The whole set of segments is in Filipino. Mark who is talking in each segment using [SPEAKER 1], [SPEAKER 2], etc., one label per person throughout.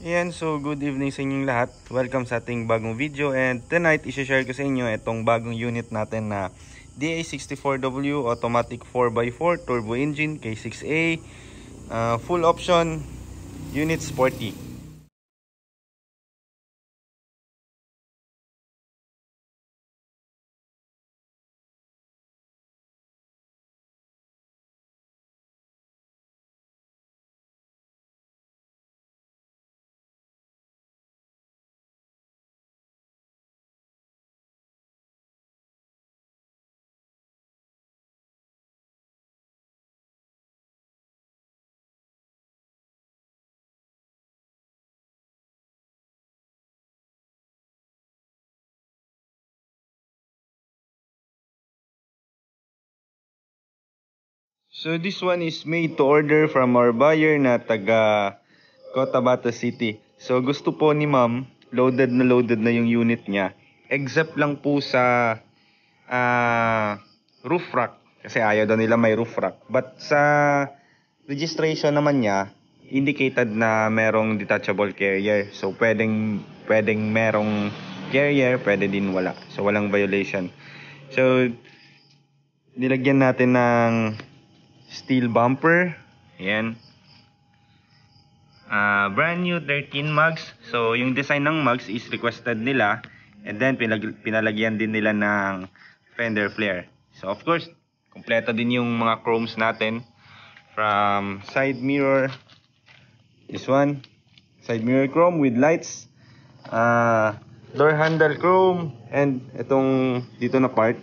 [SPEAKER 1] Ayan, so good evening sa inyong lahat. Welcome sa ating bagong video, and tonight i-share ko sa inyo itong bagong unit natin na DA64W automatic 4x4 turbo engine K6A full option unit sporty. So this one is made to order from our buyer na taga Cotabato City. So gusto po ni ma'am, loaded na yung unit niya. Except lang po sa roof rack. Kasi ayaw daw nila may roof rack. But sa registration naman niya, indicated na merong detachable carrier. So pwedeng merong carrier, pwede din wala. So walang violation. So nilagyan natin ng steel bumper. Ayan. Brand new 13 mugs. So yung design ng mugs is requested nila, and then pinalagyan din nila ng fender flare. So of course, kompleto din yung mga chromes natin, from side mirror, this one, side mirror chrome with lights, door handle chrome, and itong dito na part,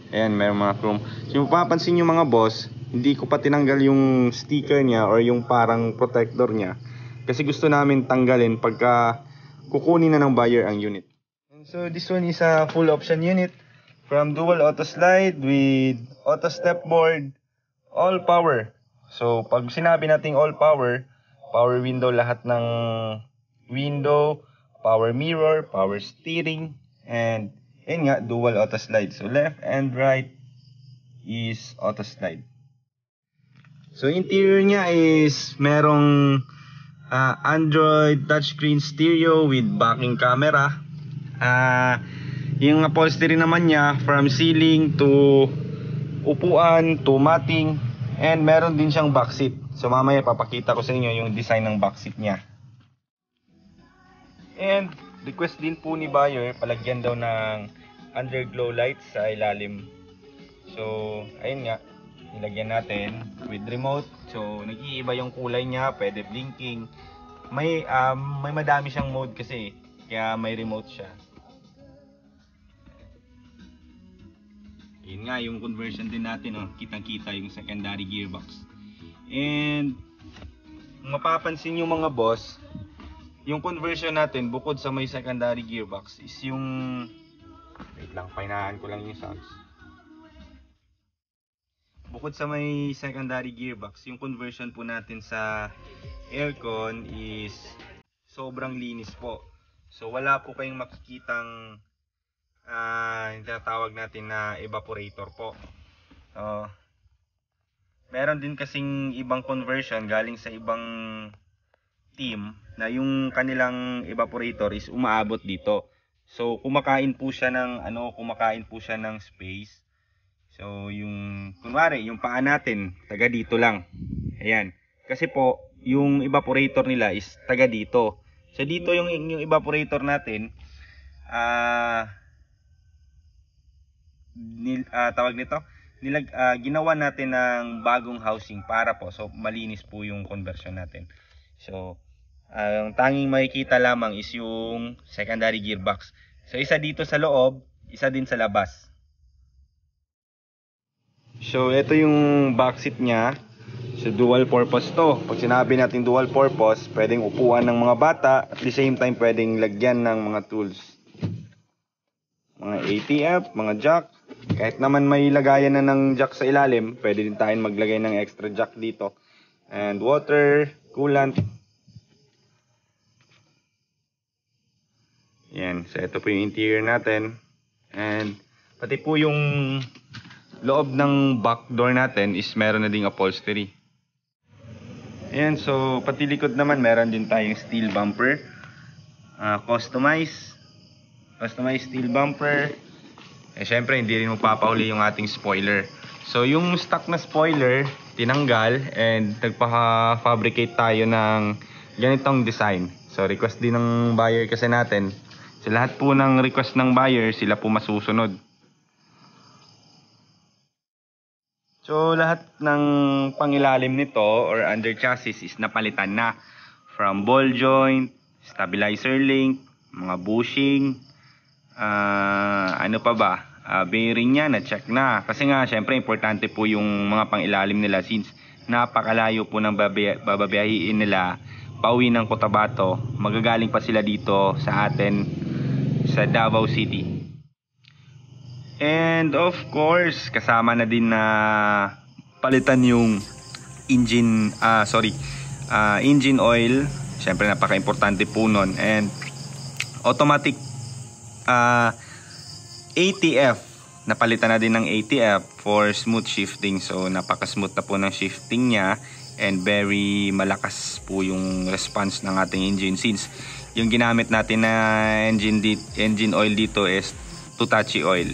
[SPEAKER 1] ayan, may mga chrome. So yung mapapansin nyo mga boss, hindi ko pa tinanggal yung sticker niya or yung parang protector niya, kasi gusto namin tanggalin pagka kukunin na ng buyer ang unit. And so this one is a full option unit from dual auto slide with auto step board, all power. So pag sinabi nating all power, power window lahat ng window, power mirror, power steering, and yun nga, dual auto slide. So left and right is auto slide. So interior niya is merong Android touchscreen stereo with backing camera. Yung upholstery naman niya, from ceiling to upuan to matting, and meron din siyang back seat. So mamaya papakita ko sa inyo yung design ng back seat niya. And request din po ni buyer, palagyan daw ng underglow lights sa ilalim. So ayun nga, nilagyan natin with remote. So nag-iiba yung kulay niya, pwede blinking. May madami siyang mode kasi, kaya may remote siya. Yun nga yung conversion din natin, oh. Kitang-kita yung secondary gearbox. And mapapansin nyo mga boss, yung conversion natin bukod sa may secondary gearbox is yung, wait lang, pahinaan ko lang yung sounds. Bukod sa may secondary gearbox, yung conversion po natin sa aircon is sobrang linis po. So wala po kayong makikitang yung tinatawag natin na evaporator po. So meron din kasing ibang conversion galing sa ibang team na yung kanilang evaporator is umaabot dito. So kumakain po siya ng space. So yung kunwari yung paa natin taga dito lang. Ayan. Kasi po yung evaporator nila is taga dito. So dito yung evaporator natin, tawag nito, ginawa natin ng bagong housing para po so malinis po yung conversion natin. So ang tanging makikita lamang is yung secondary gearbox. So isa dito sa loob, isa din sa labas. So ito yung back seat niya. So dual purpose to. Pag sinabi natin dual purpose, pwedeng upuan ng mga bata, at the same time pwedeng lagyan ng mga tools. Mga ATF, mga jack. Kahit naman may lagayan na ng jack sa ilalim, pwede din tayong maglagay ng extra jack dito. And water, coolant. Yan, so ito po yung interior natin. And pati po yung loob ng back door natin is meron na ding upholstery. Ayan, so pati likod naman meron din tayong steel bumper. Customized steel bumper. Syempre hindi rin magpapahuli yung ating spoiler. So yung stock na spoiler tinanggal and nagpa-fabricate tayo ng ganitong design. So request din ng buyer kasi natin. Sa lahat po ng request ng buyer, sila po masusunod. So lahat ng pangilalim nito or under chassis is napalitan na. From ball joint, stabilizer link, mga bushing, ano pa ba? Bearing niya na-check na. Kasi nga syempre importante po yung mga pangilalim nila since napakalayo po ng bababiyahiin nila pauwi ng Cotabato. Magagaling pa sila dito sa atin sa Davao City. And of course, kasama na din na palitan yung engine oil. Syempre napaka-importante po nun. And automatic ATF. Napalitan na din ng ATF for smooth shifting. So napaka-smooth na po ng shifting niya. And very malakas po yung response ng ating engine since yung ginamit natin na engine oil dito is Toutachi oil.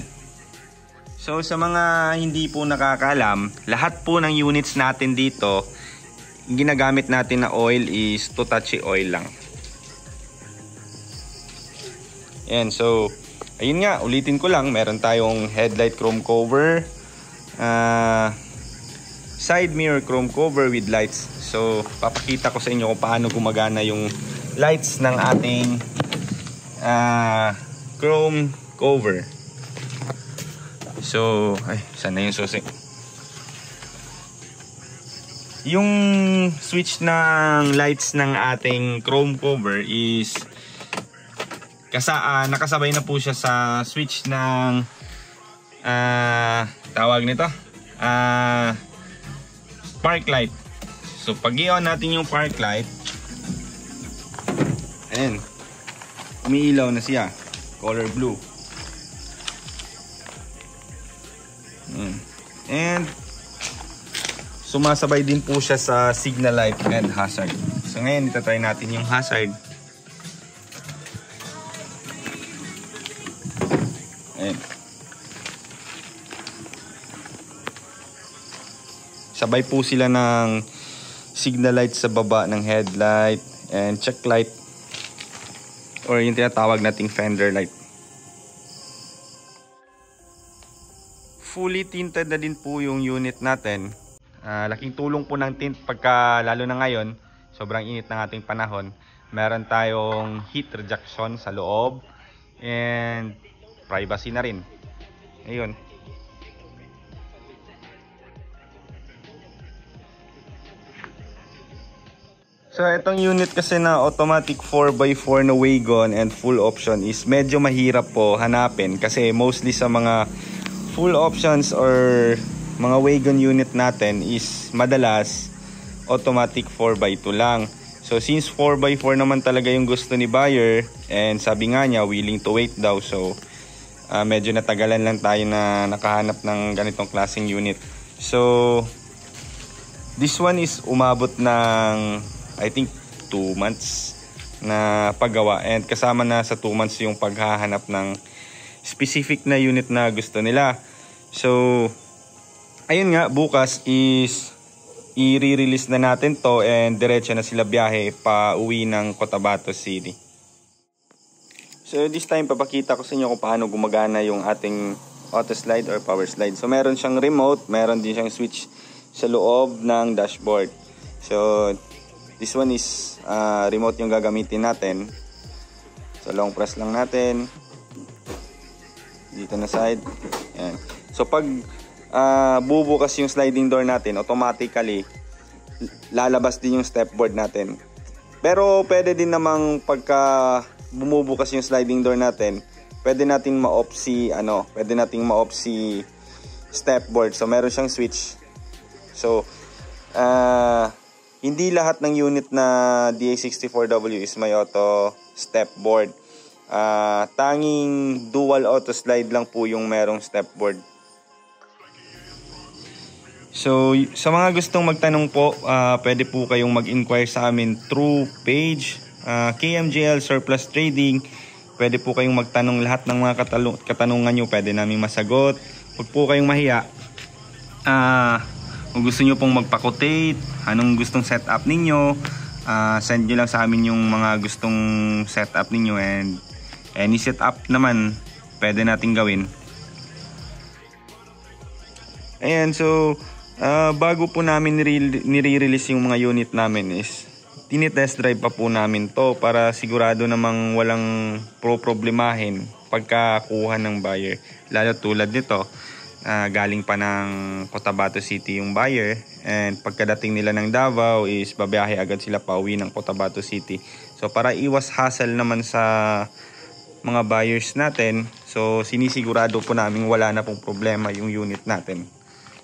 [SPEAKER 1] So sa mga hindi po nakakaalam, lahat po ng units natin dito, ginagamit natin na oil is Toutachi oil lang. Yan, so ayun nga, ulitin ko lang, meron tayong headlight chrome cover, side mirror chrome cover with lights. So papakita ko sa inyo kung paano gumagana yung lights ng ating chrome cover. So, saan na yung susi? Yung switch ng lights ng ating chrome cover is nakasabay na po siya sa switch ng tawag nito park light. So, pag i-on natin yung park light, ayan, umiilaw na siya, color blue. And sumasabay din po siya sa signal light and hazard. So ngayon itatry natin yung hazard. Ayan. Sabay po sila ng signal light sa baba ng headlight and check light or yung tinatawag nating fender light. Fully tinted na din po yung unit natin. Laking tulong po ng tint pagka lalo na ngayon, sobrang init ng ating panahon. Meron tayong heat rejection sa loob and privacy na rin. Ayun. So itong unit kasi na automatic 4x4 na wagon and full option is medyo mahirap po hanapin kasi mostly sa mga full options or mga wagon unit natin is madalas automatic 4x2 lang. So since 4x4 naman talaga yung gusto ni buyer and sabi nga niya willing to wait daw, so medyo natagalan lang tayo na nakahanap ng ganitong klaseng unit. So this one is umabot ng I think 2 months na paggawa and kasama na sa 2 months yung paghahanap ng specific na unit na gusto nila. So ayun nga, bukas is i-release na natin to and diretso na sila biyahe pa uwi ng Cotabato City. So this time papakita ko sa inyo kung paano gumagana yung ating auto slide or power slide. So meron siyang remote, meron din siyang switch sa loob ng dashboard. So this one is remote yung gagamitin natin. So long press lang natin dito na side. Ayan. So pag bubukas yung sliding door natin, automatically lalabas din yung stepboard natin. Pero pwede din namang pagka bumubukas yung sliding door natin, pwede nating ma-off si stepboard. So meron siyang switch. So hindi lahat ng unit na DA64W is may auto stepboard. Tanging dual auto slide lang po yung merong stepboard. So sa mga gustong magtanong po, pwede po kayong mag-inquire sa amin through page KMJL Surplus Trading. Pwede po kayong magtanong, lahat ng mga katanungan nyo pwede namin masagot. Huwag po kayong mahiya. Kung gusto nyo pong magpa-quotate, anong gustong setup ninyo, send nyo lang sa amin yung mga gustong setup ninyo, and any setup naman pwede natin gawin. Ayan, so bago po namin nire-release yung mga unit namin is tinitest drive pa po namin to para sigurado namang walang problemahin pagkakuha ng buyer. Lalo tulad nito, galing pa ng Cotabato City yung buyer, and pagkadating nila ng Davao is babiyahe agad sila pauwi ng Cotabato City. So para iwas hassle naman sa mga buyers natin, so sinisigurado po namin wala na pong problema yung unit natin.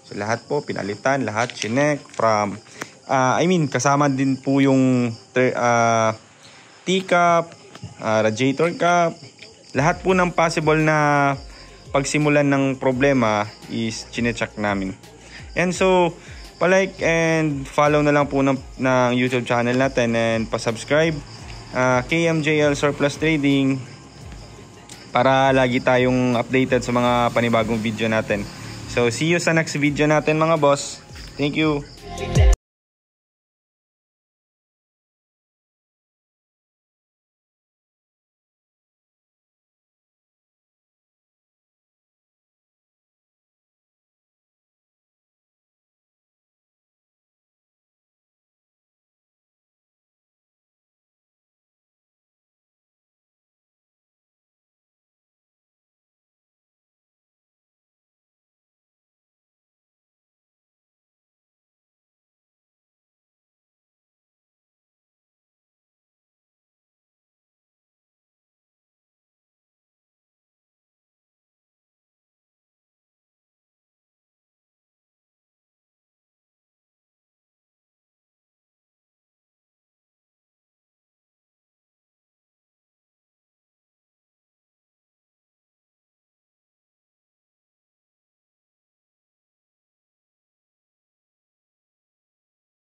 [SPEAKER 1] So lahat po pinalitan, lahat chinek from kasama din po yung T-cup, radiator cup, lahat po ng possible na pagsimulan ng problema is chinecheck namin. And so palike and follow na lang po ng YouTube channel natin, and pa-subscribe KMJL Surplus Trading para lagi tayong updated sa mga panibagong video natin. So see you sa next video natin mga boss. Thank you.